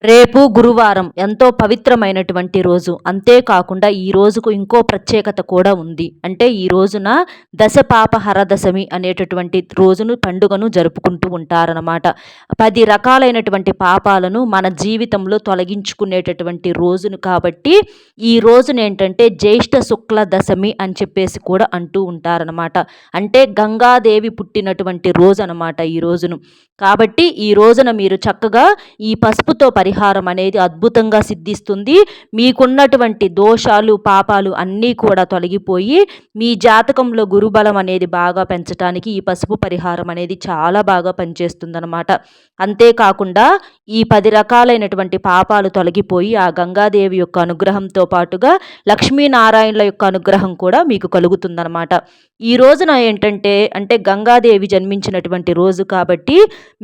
రేపు గురువారం ఎంతో పవిత్రమైనటువంటి రోజు. అంతేకాకుండా ఈ రోజుకు ఇంకో ప్రత్యేకత కూడా ఉంది. అంటే ఈ రోజున దశపాపహర దశమి అనేటటువంటి పండుగను జరుపుకుంటూ ఉంటారనమాట. 10 రకాలైనటువంటి పాపాలను మన జీవితంలో తొలగించుకునేటటువంటి రోజును కాబట్టి ఈ రోజునేంటంటే జ్యేష్ఠ శుక్ల దశమి అని చెప్పేసి కూడా అంటూ ఉంటారనమాట. అంటే గంగాదేవి పుట్టినటువంటి రోజు అనమాట ఈ రోజును. కాబట్టి ఈ రోజున మీరు చక్కగా ఈ పసుపుతో పరిహారం అనేది అద్భుతంగా సిద్ధిస్తుంది. మీకున్నటువంటి దోషాలు, పాపాలు అన్నీ కూడా తొలగిపోయి మీ జాతకంలో గురుబలం అనేది బాగా పెంచడానికి ఈ పసుపు పరిహారం అనేది చాలా బాగా పనిచేస్తుందన్నమాట. అంతేకాకుండా ఈ 10 రకాలైనటువంటి పాపాలు తొలగిపోయి ఆ గంగాదేవి యొక్క అనుగ్రహంతో పాటుగా లక్ష్మీనారాయణుల యొక్క అనుగ్రహం కూడా మీకు కలుగుతుందన్నమాట. ఈ రోజున ఏంటంటే అంటే గంగాదేవి జన్మించినటువంటి రోజు కాబట్టి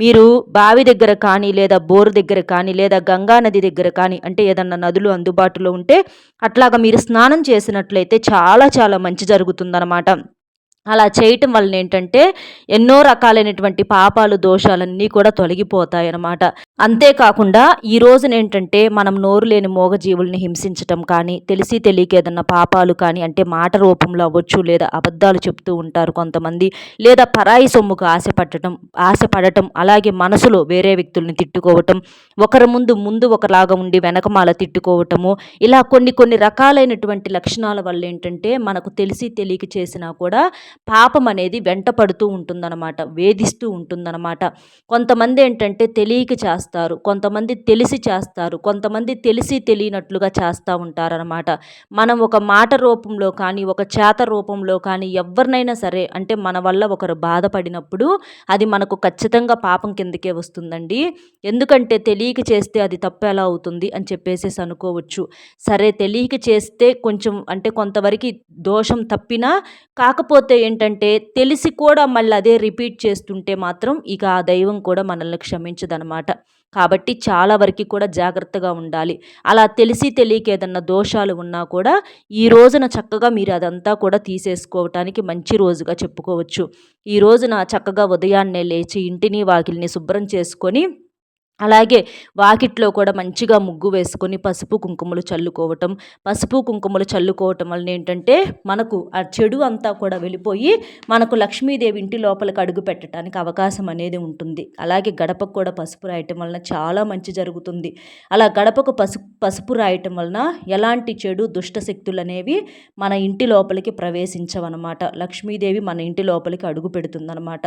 మీరు బావి దగ్గర కానీ లేదా బోరు దగ్గర కానీ లేదా గంగా నది దగ్గర కానీ అంటే ఏదన్నా నదులు అందుబాటులో ఉంటే అట్లాగా మీరు స్నానం చేసినట్లయితే చాలా చాలా మంచి జరుగుతుందన్నమాట. అలా చేయటం వలన ఏంటంటే ఎన్నో రకాలైనటువంటి పాపాలు, దోషాలన్నీ కూడా తొలగిపోతాయన్నమాట. అంతేకాకుండా ఈ రోజున ఏంటంటే మనం నోరు లేని మూగజీవుల్ని హింసించటం కానీ, తెలిసి తెలియక ఏదన్నా పాపాలు కానీ అంటే మాట రూపంలో అవ్వచ్చు, లేదా అబద్ధాలు చెప్తూ ఉంటారు కొంతమంది, లేదా పరాయి సొమ్ముకు ఆశపడటం, అలాగే మనసులో వేరే వ్యక్తుల్ని తిట్టుకోవటం, ఒకరి ముందు ఒకలాగా ఉండి వెనకమాల తిట్టుకోవటము, ఇలా కొన్ని రకాలైనటువంటి లక్షణాల వల్ల ఏంటంటే మనకు తెలిసి తెలియక చేసినా కూడా పాపం అనేది వెంట పడుతూ ఉంటుందన్నమాట, వేధిస్తూ ఉంటుందన్నమాట. కొంతమంది ఏంటంటే తెలియక చేస్తారు, కొంతమంది తెలిసి చేస్తారు, కొంతమంది తెలిసి తెలియనట్లుగా చేస్తూ ఉంటారనమాట. మనం ఒక మాట రూపంలో కానీ, ఒక చేత రూపంలో కానీ ఎవరినైనా సరే అంటే మన వల్ల ఒకరు బాధపడినప్పుడు అది మనకు ఖచ్చితంగా పాపం కిందకే వస్తుందండి. ఎందుకంటే తెలియక చేస్తే అది తప్పు ఎలా అవుతుంది అని చెప్పేసి అనుకోవచ్చు. సరే తెలియక చేస్తే కొంచెం అంటే కొంతవరకు దోషం తప్పినా, కాకపోతే ఏంటంటే తెలిసి కూడా మళ్ళీ అదే రిపీట్ చేస్తుంటే మాత్రం ఇక ఆ దైవం కూడా మనల్ని క్షమించదనమాట. కాబట్టి చాలా వరకు కూడా జాగ్రత్తగా ఉండాలి. అలా తెలిసి తెలియక ఏదన్నా దోషాలు ఉన్నా కూడా ఈ రోజున చక్కగా మీరు అదంతా కూడా తీసేసుకోవటానికి మంచి రోజుగా చెప్పుకోవచ్చు. ఈ రోజున చక్కగా ఉదయాన్నే లేచి ఇంటిని వాకిలిని శుభ్రం చేసుకొని, అలాగే వాకిట్లో కూడా మంచిగా ముగ్గు వేసుకొని పసుపు కుంకుమలు చల్లుకోవటం. పసుపు కుంకుమలు చల్లుకోవటం వలన ఏంటంటే మనకు ఆ చెడు అంతా కూడా వెళ్ళిపోయి మనకు లక్ష్మీదేవి ఇంటి లోపలికి అడుగు పెట్టడానికి అవకాశం అనేది ఉంటుంది. అలాగే గడపకు కూడా పసుపు రాయటం వలన చాలా మంచి జరుగుతుంది. అలా గడపకు పసుపు రాయటం వలన ఎలాంటి చెడు దుష్ట శక్తులు అనేవి మన ఇంటి లోపలికి ప్రవేశించవన్నమాట. లక్ష్మీదేవి మన ఇంటి లోపలికి అడుగు పెడుతుందన్నమాట.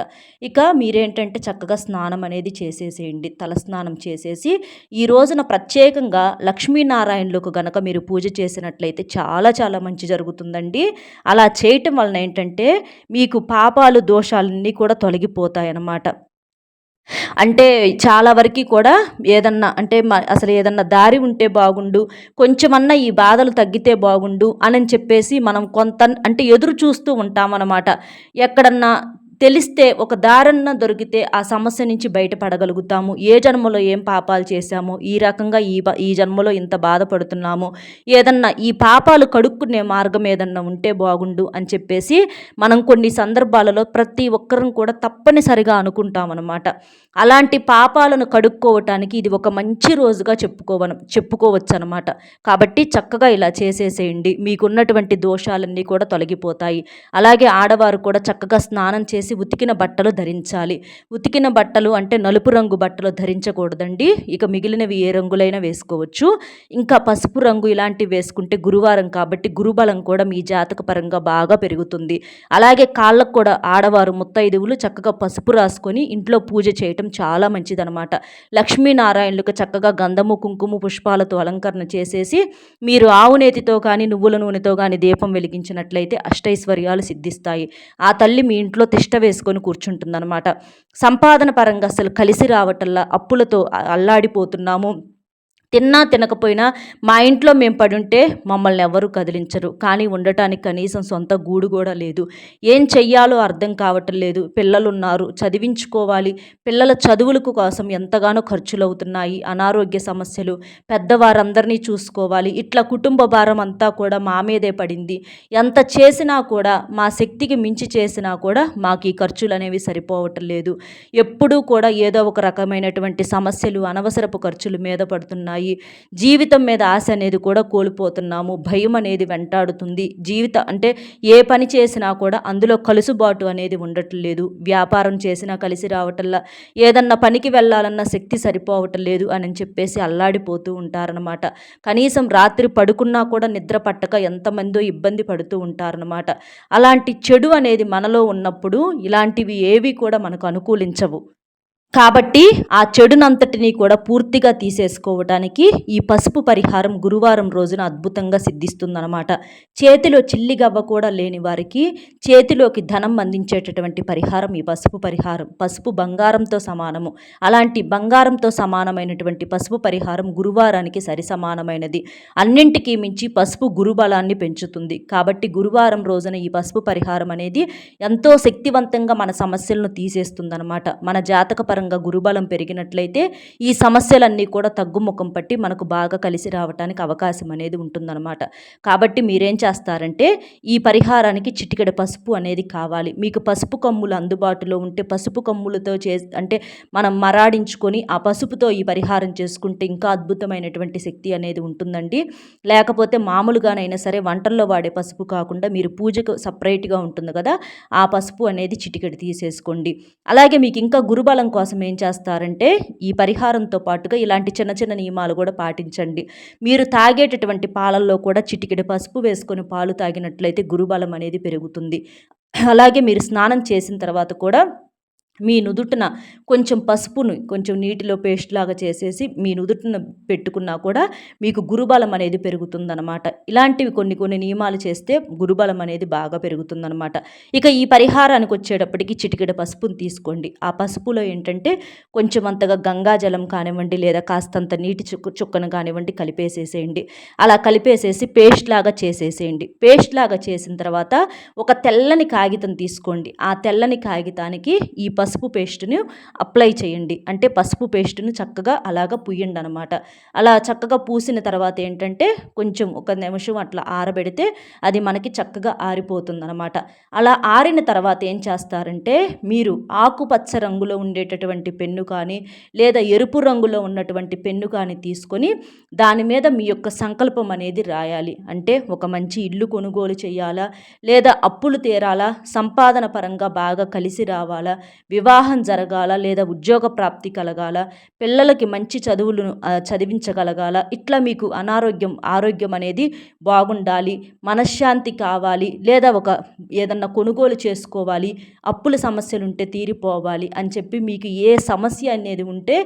ఇక మీరేంటంటే చక్కగా స్నానం అనేది చేసేసేయండి. తలస్నానం చేసేసి ఈ రోజున ప్రత్యేకంగా లక్ష్మీనారాయణులకు గనక మీరు పూజ చేసినట్లయితే చాలా చాలా మంచి జరుగుతుందండి. అలా చేయటం వలన ఏంటంటే మీకు పాపాలు, దోషాలన్నీ కూడా తొలగిపోతాయన్నమాట. అంటే చాలా వరకు కూడా ఏదన్నా అంటే అసలు ఏదన్నా దారి ఉంటే బాగుండు, కొంచెమన్నా ఈ బాధలు తగ్గితే బాగుండు అని చెప్పేసి మనం అంటే ఎదురు చూస్తూ ఉంటామన్నమాట. ఎక్కడన్నా తెలిస్తే ఒక దారన్న దొరికితే ఆ సమస్య నుంచి బయటపడగలుగుతాము. ఏ జన్మలో ఏం పాపాలు చేశామో, ఈ రకంగా ఈ జన్మలో ఇంత బాధపడుతున్నాము, ఏదన్నా ఈ పాపాలు కడుక్కునే మార్గం ఏదన్నా ఉంటే బాగుండు అని చెప్పేసి మనం కొన్ని సందర్భాలలో ప్రతి ఒక్కరం కూడా తప్పనిసరిగా అనుకుంటామన్నమాట. అలాంటి పాపాలను కడుక్కోవటానికి ఇది ఒక మంచి రోజుగా చెప్పుకోవచ్చు అనమాట. కాబట్టి చక్కగా ఇలా చేసేసేయండి. మీకున్నటువంటి దోషాలన్నీ కూడా తొలగిపోతాయి. అలాగే ఆడవారు కూడా చక్కగా స్నానం చేసి ఉతికిన బట్టలు ధరించాలి. ఉతికిన బట్టలు అంటే నలుపు రంగు బట్టలు ధరించకూడదండి. ఇక మిగిలినవి ఏ రంగులైనా వేసుకోవచ్చు. ఇంకా పసుపు రంగు ఇలాంటివి వేసుకుంటే గురువారం కాబట్టి గురుబలం కూడా మీ జాతక పరంగా బాగా పెరుగుతుంది. అలాగే కాళ్ళకు కూడా ఆడవారు ముత్తైదువులు చక్కగా పసుపు రాసుకొని ఇంట్లో పూజ చేయటం చాలా మంచిదనమాట. లక్ష్మీనారాయణులకు చక్కగా గంధము, కుంకుమ, పుష్పాలతో అలంకరణ చేసేసి మీరు ఆవు నేతితో కానీ నువ్వుల నూనెతో కానీ దీపం వెలిగించినట్లయితే అష్టైశ్వర్యాలు సిద్ధిస్తాయి. ఆ తల్లి మీ ఇంట్లో తిష్ట వేసుకొని కూర్చుంటుందన్నమాట. సంపాదన పరంగా అసలు కలిసి రావటల్లా అప్పులతో అల్లాడిపోతున్నాము, తిన్నా తినకపోయినా మా ఇంట్లో మేము పడుంటే మమ్మల్ని ఎవ్వరూ కదిలించరు. కానీ ఉండటానికి కనీసం సొంత గూడు గూడా లేదు. ఏం చెయ్యాలో అర్థం కావటం లేదు. పిల్లలున్నారు, చదివించుకోవాలి. పిల్లల చదువులకు కోసం ఎంతగానో ఖర్చులవుతున్నాయి. అనారోగ్య సమస్యలు, పెద్దవారందరినీ చూసుకోవాలి. ఇట్లా కుటుంబ భారం అంతా కూడా మా మీదే పడింది. ఎంత చేసినా కూడా మా శక్తికి మించి చేసినా కూడా మాకు ఈ ఖర్చులనేవి సరిపోవటం లేదు. ఎప్పుడూ కూడా ఏదో ఒక రకమైనటువంటి సమస్యలు, అనవసరపు ఖర్చులు మీద పడుతున్నాయి. జీవితం మీద ఆశ అనేది కూడా కోల్పోతున్నాము. భయం అనేది వెంటాడుతుంది. అంటే ఏ పని చేసినా కూడా అందులో కలుసుబాటు అనేది ఉండటం లేదు. వ్యాపారం చేసినా కలిసి రావటంలా, ఏదన్నా పనికి వెళ్ళాలన్న శక్తి సరిపోవటం లేదు అని చెప్పేసి అల్లాడిపోతూ ఉంటారనమాట. కనీసం రాత్రి పడుకున్నా కూడా నిద్ర పట్టక ఎంతమందో ఇబ్బంది పడుతూ ఉంటారనమాట. అలాంటి చెడు అనేది మనలో ఉన్నప్పుడు ఇలాంటివి ఏవి కూడా మనకు అనుకూలించవు. కాబట్టి ఆ చెడునంతటిని కూడా పూర్తిగా తీసేసుకోవటానికి ఈ పసుపు పరిహారం గురువారం రోజున అద్భుతంగా సిద్ధిస్తుందన్నమాట. చేతిలో చిల్లిగవ్వ కూడా లేని వారికి చేతిలోకి ధనం అందించేటటువంటి పరిహారం ఈ పసుపు పరిహారం. పసుపు బంగారంతో సమానము. అలాంటి బంగారంతో సమానమైనటువంటి పసుపు పరిహారం గురువారానికి సరిసమానమైనది. అన్నింటికీ మించి పసుపు గురుబలాన్ని పెంచుతుంది. కాబట్టి గురువారం రోజున ఈ పసుపు పరిహారం అనేది ఎంతో శక్తివంతంగా మన సమస్యలను తీసేస్తుందన్నమాట. మన జాతకపరంగా గురుబలం పెరిగినట్లయితే ఈ సమస్యలన్నీ కూడా తగ్గుముఖం పట్టి మనకు బాగా కలిసి రావడానికి అవకాశం అనేది ఉంటుందన్నమాట. కాబట్టి మీరేం చేస్తారంటే ఈ పరిహారానికి చిటికెడు పసుపు అనేది కావాలి. మీకు పసుపు కమ్ములు అందుబాటులో ఉంటే పసుపు కమ్ములతో అంటే మనం మరాడించుకొని ఆ పసుపుతో ఈ పరిహారం చేసుకుంటే ఇంకా అద్భుతమైనటువంటి శక్తి అనేది ఉంటుందండి. లేకపోతే మామూలుగానైనా సరే వంటల్లో వాడే పసుపు కాకుండా మీరు పూజకు సపరేట్గా ఉంటుంది కదా, ఆ పసుపు అనేది చిటికెడు తీసేసుకోండి. అలాగే మీకు ఇంకా గురుబలం కోసం ఏం చేస్తారంటే ఈ పరిహారంతో పాటుగా ఇలాంటి చిన్న చిన్న నియమాలు కూడా పాటించండి. మీరు తాగేటటువంటి పాలల్లో కూడా చిటికెడు పసుపు వేసుకొని పాలు తాగినట్లయితే గురుబలం అనేది పెరుగుతుంది. అలాగే మీరు స్నానం చేసిన తర్వాత కూడా మీ నుదుటిన కొంచెం పసుపును కొంచెం నీటిలో పేస్ట్ లాగా చేసేసి మీ నుదుటిన పెట్టుకున్నా కూడా మీకు గురుబలం అనేది పెరుగుతుందన్నమాట. ఇలాంటివి కొన్ని కొన్ని నియమాలు చేస్తే గురుబలం అనేది బాగా పెరుగుతుందన్నమాట. ఇక ఈ పరిహారానికి వచ్చేటప్పటికి చిటికెడు పసుపును తీసుకోండి. ఆ పసుపులో ఏంటంటే కొంచెం అంతగా గంగాజలం కానివ్వండి లేదా కాస్తంత నీటి చుక్కను కానివ్వండి కలిపేసేసేయండి. అలా కలిపేసేసి పేస్ట్ లాగా చేసేసేయండి. పేస్ట్ లాగా చేసిన తర్వాత ఒక తెల్లని కాగితం తీసుకోండి. ఆ తెల్లని కాగితానికి ఈ పసుపు పేస్ట్ని అప్లై చేయండి. అంటే పసుపు పేస్ట్ని చక్కగా అలాగా పూయండి అనమాట. అలా చక్కగా పూసిన తర్వాత ఏంటంటే కొంచెం ఒక నిమిషం అట్లా ఆరబెడితే అది మనకి చక్కగా ఆరిపోతుందన్నమాట. అలా ఆరిన తర్వాత ఏం చేస్తారంటే మీరు ఆకుపచ్చ రంగులో ఉండేటటువంటి పెన్ను కానీ లేదా ఎరుపు రంగులో ఉన్నటువంటి పెన్ను కానీ తీసుకొని దాని మీద మీ యొక్క సంకల్పం అనేది రాయాలి. అంటే ఒక మంచి ఇల్లు కొనుగోలు చేయాలా, లేదా అప్పులు తీరాలా, సంపాదన పరంగా బాగా కలిసి రావాలా, వివాహం జరగాల లేదా ఉద్యోగ ప్రాప్తి కలగాల, పిల్లలకి మంచి చదువులను చదివించగలగాల, ఇట్లా మీకు ఆరోగ్యం అనేది బాగుండాలి, మనశ్శాంతి కావాలి, లేదా ఏదన్నా కొనుగోలు చేసుకోవాలి, అప్పుల సమస్యలు ఉంటే తీరిపోవాలి అని చెప్పి మీకు ఏ సమస్య అనేది ఉంటే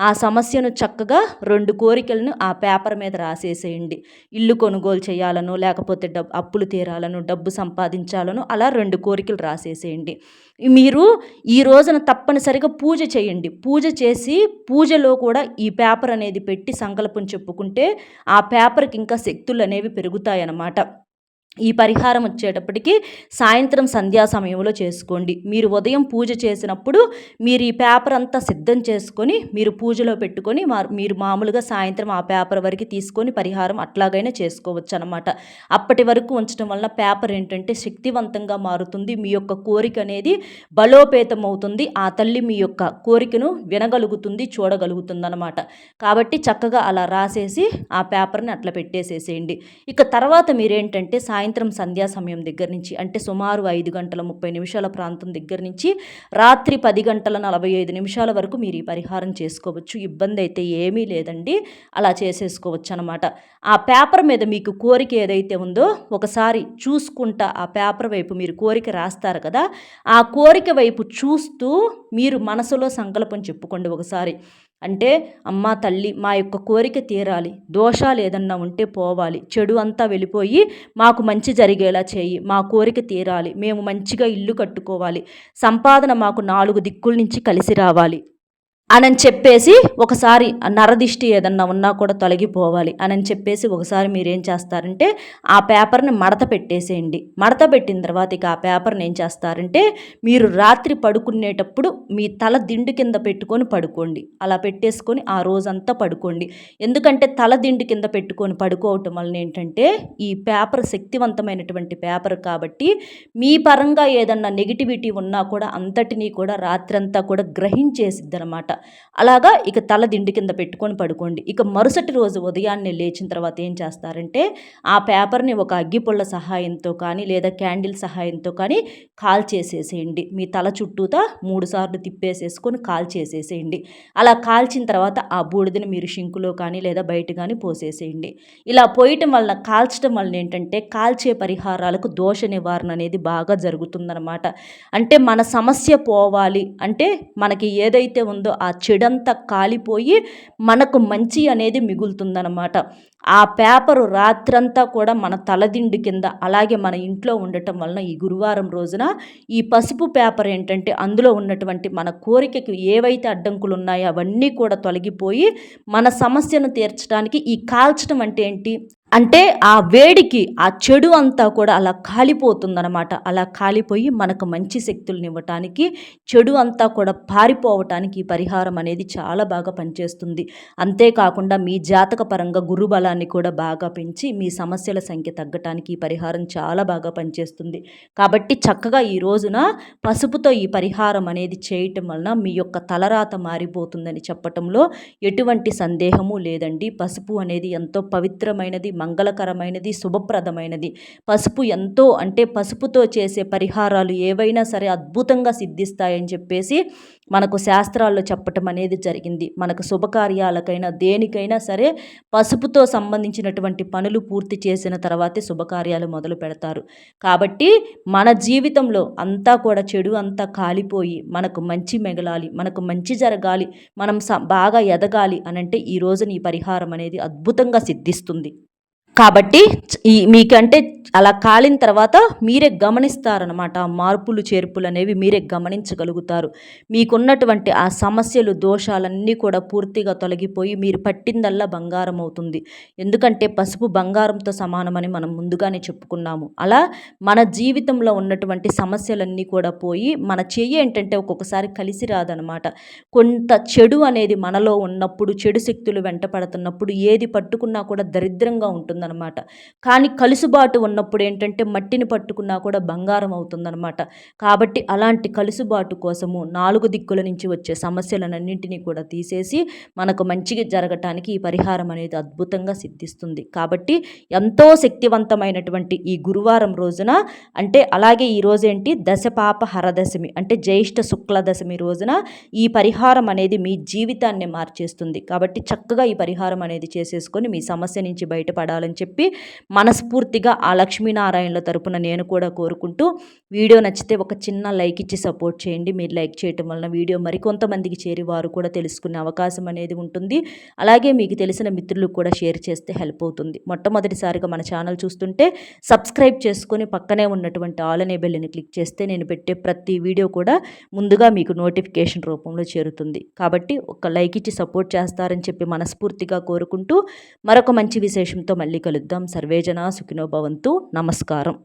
ఆ సమస్యను చక్కగా 2 కోరికలను ఆ పేపర్ మీద రాసేసేయండి. ఇల్లు కొనుగోలు చేయాలనో లేకపోతే అప్పులు తీరాలను, డబ్బు సంపాదించాలనో అలా 2 కోరికలు రాసేసేయండి. మీరు ఈ రోజున తప్పనిసరిగా పూజ చేయండి. పూజ చేసి పూజలో కూడా ఈ పేపర్ అనేది పెట్టి సంకల్పం చెప్పుకుంటే ఆ పేపర్కి ఇంకా శక్తులు అనేవి పెరుగుతాయన్నమాట. ఈ పరిహారం వచ్చేటప్పటికి సాయంత్రం సంధ్యా సమయంలో చేసుకోండి. మీరు ఉదయం పూజ చేసినప్పుడు మీరు ఈ పేపర్ అంతా సిద్ధం చేసుకొని మీరు పూజలో పెట్టుకొని మీరు మామూలుగా సాయంత్రం ఆ పేపర్ వరకు తీసుకొని పరిహారం అట్లాగైనా చేసుకోవచ్చు అనమాట. అప్పటి వరకు ఉంచడం వలన పేపర్ ఏంటంటే శక్తివంతంగా మారుతుంది. మీ యొక్క కోరిక అనేది బలోపేతం అవుతుంది. ఆ తల్లి మీ యొక్క కోరికను వినగలుగుతుంది, చూడగలుగుతుంది అనమాట. కాబట్టి చక్కగా అలా రాసేసి ఆ పేపర్ని అట్లా పెట్టేసేసేయండి. ఇక తర్వాత మీరేంటంటే సాయంత్రం సంధ్యా సమయం దగ్గర నుంచి అంటే సుమారు 5:30 ప్రాంతం దగ్గర నుంచి రాత్రి 10:45 వరకు మీరు ఈ పరిహారం చేసుకోవచ్చు. ఇబ్బంది అయితే ఏమీ లేదండి, అలా చేసేసుకోవచ్చు అనమాట. ఆ పేపర్ మీద మీకు కోరిక ఏదైతే ఉందో ఒకసారి చూసుకుంటా ఆ పేపర్ వైపు మీరు కోరిక రాస్తారు కదా, ఆ కోరిక వైపు చూస్తూ మీరు మనసులో సంకల్పం చెప్పుకోండి ఒకసారి. అంటే అమ్మ తల్లి మా యొక్క కోరిక తీరాలి, దోషాలు ఏదన్నా ఉంటే పోవాలి, చెడు అంతా వెళ్ళిపోయి మాకు మంచి జరిగేలా చేయి, మా కోరిక తీరాలి, మేము మంచిగా ఇల్లు కట్టుకోవాలి, సంపాదన మాకు 4 దిక్కుల నుంచి కలిసి రావాలి అని చెప్పేసి ఒకసారి నరదిష్టి ఏదన్నా ఉన్నా కూడా తొలగిపోవాలి అని చెప్పేసి ఒకసారి మీరేం చేస్తారంటే ఆ పేపర్ని మడత పెట్టేసేయండి. మడత పెట్టిన తర్వాత ఇక ఆ పేపర్ని ఏం చేస్తారంటే మీరు రాత్రి పడుకునేటప్పుడు మీ తల దిండు కింద పెట్టుకొని పడుకోండి. అలా పెట్టేసుకొని ఆ రోజంతా పడుకోండి. ఎందుకంటే తల దిండు కింద పెట్టుకొని పడుకోవటం వలన ఏంటంటే ఈ పేపర్ శక్తివంతమైనటువంటి పేపర్ కాబట్టి మీ పరంగా ఏదన్నా నెగిటివిటీ ఉన్నా కూడా అంతటినీ కూడా రాత్రంతా కూడా గ్రహించేసిద్ది అనమాట. అలాగా ఇక తల దిండు కింద పెట్టుకొని పడుకోండి. ఇక మరుసటి రోజు ఉదయాన్నే లేచిన తర్వాత ఏం చేస్తారంటే ఆ పేపర్ని ఒక అగ్గిపుల్ల సహాయంతో కానీ లేదా క్యాండిల్ సహాయంతో కానీ కాల్చేసేసేయండి. మీ తల చుట్టూతా 3 సార్లు తిప్పేసేసుకొని కాల్చేసేసేయండి. అలా కాల్చిన తర్వాత ఆ బూడిదని మీరు షింకులో కానీ లేదా బయట కానీ పోసేసేయండి. ఇలా పోయటం వలన కాల్చడం వలన ఏంటంటే కాల్చే పరిహారాలకు దోష నివారణ అనేది బాగా జరుగుతుందన్నమాట. అంటే మన సమస్య పోవాలి అంటే మనకి ఏదైతే ఉందో ఆ చెడంతా కాలిపోయి మనకు మంచి అనేది మిగులుతుందన్నమాట. ఆ పేపరు రాత్రంతా కూడా మన తలదిండు కింద అలాగే మన ఇంట్లో ఉండటం వలన ఈ గురువారం రోజున ఈ పసుపు పేపర్ ఏంటంటే అందులో ఉన్నటువంటి మన కోరికకు ఏవైతే అడ్డంకులు ఉన్నాయో అవన్నీ కూడా తొలగిపోయి మన సమస్యను తీర్చడానికి ఈ కాల్చడం అంటే ఏంటి అంటే ఆ వేడికి ఆ చెడు అంతా కూడా అలా కాలిపోతుందనమాట. అలా కాలిపోయి మనకు మంచి శక్తులను ఇవ్వటానికి చెడు అంతా కూడా పారిపోవటానికి ఈ పరిహారం అనేది చాలా బాగా పనిచేస్తుంది. అంతేకాకుండా మీ జాతక పరంగా గురుబలాన్ని కూడా బాగా పెంచి మీ సమస్యల సంఖ్య తగ్గటానికి ఈ పరిహారం చాలా బాగా పనిచేస్తుంది. కాబట్టి చక్కగా ఈ రోజున పసుపుతో ఈ పరిహారం అనేది చేయటం వలన మీ యొక్క తలరాత మారిపోతుందని చెప్పటంలో ఎటువంటి సందేహము లేదండి. పసుపు అనేది ఎంతో పవిత్రమైనది, మంగళకరమైనది, శుభప్రదమైనది. పసుపు ఎంతో అంటే పసుపుతో చేసే పరిహారాలు ఏవైనా సరే అద్భుతంగా సిద్ధిస్తాయని చెప్పేసి మనకు శాస్త్రాల్లో చెప్పటం అనేది జరిగింది. మనకు శుభకార్యాలకైనా దేనికైనా సరే పసుపుతో సంబంధించినటువంటి పనులు పూర్తి చేసిన తర్వాతే శుభకార్యాలు మొదలు పెడతారు. కాబట్టి మన జీవితంలో అంతా కూడా చెడు అంతా కాలిపోయి మనకు మంచి మిగలాలి, మనకు మంచి జరగాలి, మనం బాగా ఎదగాలి అనంటే ఈ రోజున ఈ పరిహారం అనేది అద్భుతంగా సిద్ధిస్తుంది. కాబట్టి మీకంటే అలా కాలిన తర్వాత మీరే గమనిస్తారనమాట. ఆ మార్పులు చేర్పులు అనేవి మీరే గమనించగలుగుతారు. మీకున్నటువంటి ఆ సమస్యలు దోషాలన్నీ కూడా పూర్తిగా తొలగిపోయి మీరు పట్టిందల్లా బంగారం అవుతుంది. ఎందుకంటే పసుపు బంగారంతో సమానమని మనం ముందుగానే చెప్పుకున్నాము. అలా మన జీవితంలో ఉన్నటువంటి సమస్యలన్నీ కూడా పోయి మన చెయ్యి ఏంటంటే ఒక్కొక్కసారి కలిసి రాదనమాట. కొంత చెడు అనేది మనలో ఉన్నప్పుడు చెడు శక్తులు వెంట పడుతున్నప్పుడు ఏది పట్టుకున్నా కూడా దరిద్రంగా ఉంటుందన్నమాట. కానీ కలుసుబాటు ఉన్నప్పుడు ఏంటంటే మట్టిని పట్టుకున్నా కూడా బంగారం అవుతుందన్నమాట. కాబట్టి అలాంటి కలుసుబాటు కోసము 4 దిక్కుల నుంచి వచ్చే సమస్యలన్నింటినీ కూడా తీసేసి మనకు మంచిగా జరగటానికి ఈ పరిహారం అనేది అద్భుతంగా సిద్ధిస్తుంది. కాబట్టి ఎంతో శక్తివంతమైనటువంటి ఈ గురువారం రోజున అంటే అలాగే ఈ రోజేంటి దశపాప హరదశమి అంటే జ్యేష్ఠ శుక్ల దశమి రోజున ఈ పరిహారం అనేది మీ జీవితాన్ని మార్చేస్తుంది. కాబట్టి చక్కగా ఈ పరిహారం అనేది చేసేసుకొని మీ సమస్య నుంచి బయటపడాలని చెప్పి మనస్ఫూర్తిగా ఆ లక్ష్మీనారాయణల తరపున నేను కూడా కోరుకుంటూ వీడియో నచ్చితే ఒక చిన్న లైక్ ఇచ్చి సపోర్ట్ చేయండి. మీరు లైక్ చేయటం వలన వీడియో మరికొంతమందికి చేరి వారు కూడా తెలుసుకునే అవకాశం అనేది ఉంటుంది. అలాగే మీకు తెలిసిన మిత్రులకు కూడా షేర్ చేస్తే హెల్ప్ అవుతుంది. మొట్టమొదటిసారిగా మన ఛానల్ చూస్తుంటే సబ్స్క్రైబ్ చేసుకొని పక్కనే ఉన్నటువంటి ఆల్ అనే బెల్ని క్లిక్ చేస్తే నేను పెట్టే ప్రతి వీడియో కూడా ముందుగా మీకు నోటిఫికేషన్ రూపంలో చేరుతుంది. కాబట్టి ఒక లైక్ ఇచ్చి సపోర్ట్ చేస్తారని చెప్పి మనస్ఫూర్తిగా కోరుకుంటూ మరొక మంచి విశేషంతో మళ్ళీ కలుద్దాం. సర్వేజన సుఖినో భవంతు. నమస్కారం.